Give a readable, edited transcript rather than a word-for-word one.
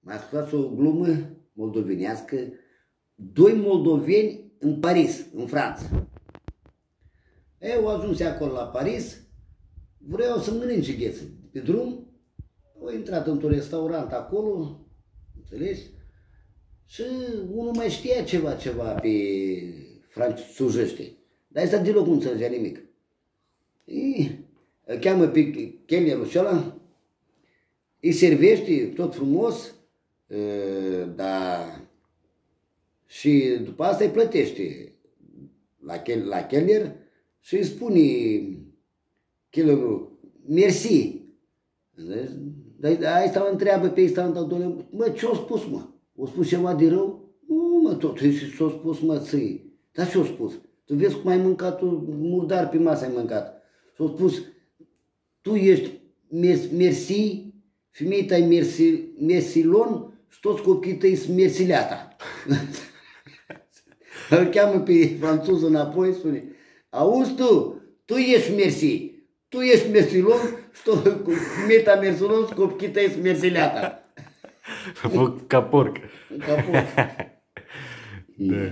m-a spus o glumă moldovenească, doi moldoveni în Paris, în Franța. Eu ajuns acolo la Paris, vreau să mănânce gheță. Pe drum, au intrat într-un restaurant acolo, înțelegi? Și unul mai știa ceva pe franțuzește. Dar ăsta deloc nu înțelegea nimic. Îl cheamă pe chelnerul ăla, îi servește tot frumos, dar și după asta îi plătește la chelner și îi spune chelnerul, mersi. Dar ăsta mă întreabă pe ăsta, mă, ce-a spus, mă? O spus ceva de rău? Nu, mă, totuși ce-a spus, mă, ții. Dar ce-a spus? Tu vezi cum ai mâncat, tu murdar pe masă ai mâncat. Și-a spus, tu ești mersi, femeia ta e mersilon și toți copiii tăi sunt mersileata. Îl cheamă pe franțuză înapoi, spune, auzi tu ești mersi, tu ești mersilon și femeia ta mersilon și copiii tăi sunt mersileata. Ca porc. Ca porc. Da.